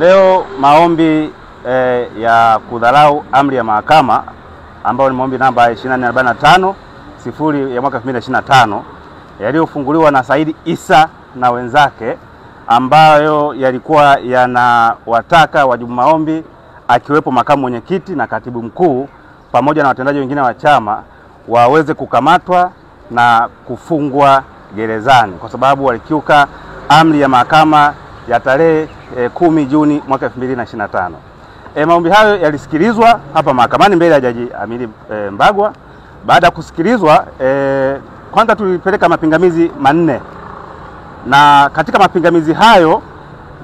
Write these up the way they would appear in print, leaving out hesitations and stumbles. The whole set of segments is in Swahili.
Leo maombi ya kudharau amri ya mahakama ambayo ni maombi namba 2445 0 ya mwaka 2025 yaliyofunguliwa na Said Isa na wenzake, ambayo yalikuwa yanawataka wajibu maombi akiwepo makamu mwenyekiti na katibu mkuu pamoja na watendaji wengine wa chama waweze kukamatwa na kufungwa gerezani kwa sababu walikiuka amri ya mahakama ya tarehe 10 Juni mwaka 2025. Maombi hayo yalisikilizwa hapa mahakamani mbele ya Jaji Amiri Mbagwa. Baada ya kusikilizwa, kwanza tulipeleka mapingamizi manne, na katika mapingamizi hayo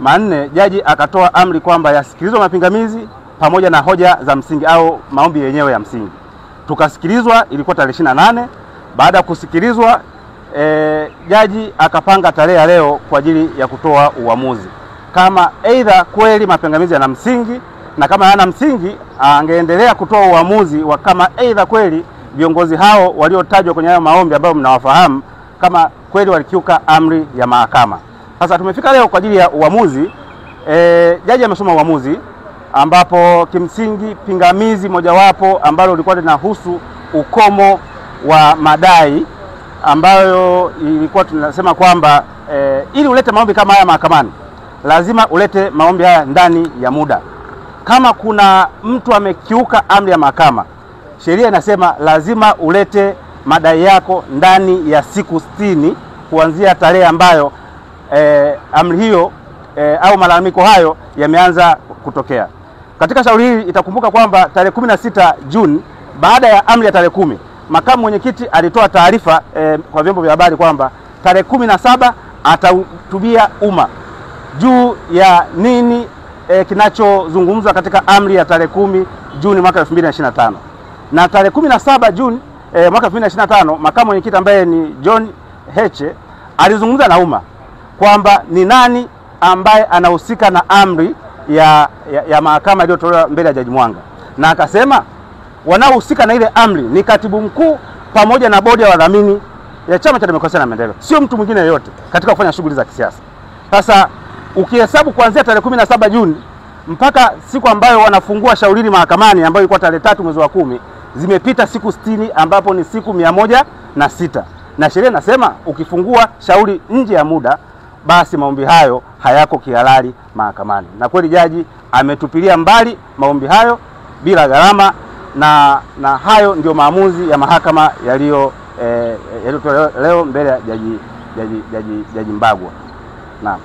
manne jaji akatoa amri kwamba yasikilizwe mapingamizi pamoja na hoja za msingi au maombi yenyewe ya msingi. Tukasikilizwa, ilikuwa tarehe 28. Baada ya kusikilizwa, jaji akapanga tarehe ya leo kwa ajili ya kutoa uamuzi kama aidha kweli mapingamizi yana msingi, na kama yana msingi angeendelea kutoa uamuzi wa kama aidha kweli viongozi hao waliotajwa kwenye hayo maombi ambayo mnawafahamu kama kweli walikiuka amri ya mahakama. Sasa tumefika leo kwa ajili ya uamuzi. Jaji amesoma uamuzi ambapo kimsingi pingamizi mojawapo ambalo lilikuwa linahusu ukomo wa madai, ambayo ilikuwa tunasema kwamba ili ulete maombi kama haya mahakamani lazima ulete maombi haya ndani ya muda. Kama kuna mtu amekiuka amri ya mahakama, sheria inasema lazima ulete madai yako ndani ya siku 60 kuanzia tarehe ambayo amri hiyo au malalamiko hayo yameanza kutokea. Katika shauri hili itakumbuka kwamba tarehe 16 Juni baada ya amri ya tarehe 10, makamu mwenyekiti alitoa taarifa kwa vyombo vya habari kwamba tarehe 17 atahutubia umma juu ya nini kinachozungumzwa katika amri ya tarehe 10 Juni mwaka 2025. Na tarehe 17 Juni mwaka 2025 makamu mwenyekiti ambaye ni John Heche alizungumza na umma kwamba ni nani ambaye anahusika na amri ya mahakama iliyotolewa mbele ya Jaji Mwanga, na akasema wanaohusika na ile amri ni katibu mkuu pamoja na bodi ya wadhamini ya Chama cha Demokrasia na Maendeleo, sio mtu mwingine yoyote katika kufanya shughuli za kisiasa. Sasa ukihesabu kuanzia tarehe 17 Juni mpaka siku ambayo wanafungua shauri hili mahakamani ambayo ilikuwa tarehe 3 mwezi wa 10, zimepita siku 60 ambapo ni siku 106. Na sheria inasema ukifungua shauri nje ya muda basi maombi hayo hayako kihalali mahakamani. Na kweli jaji ametupilia mbali maombi hayo bila gharama, na hayo ndio maamuzi ya mahakama yaliyotolewa leo mbele ya Jaji Mbagwa. Naam.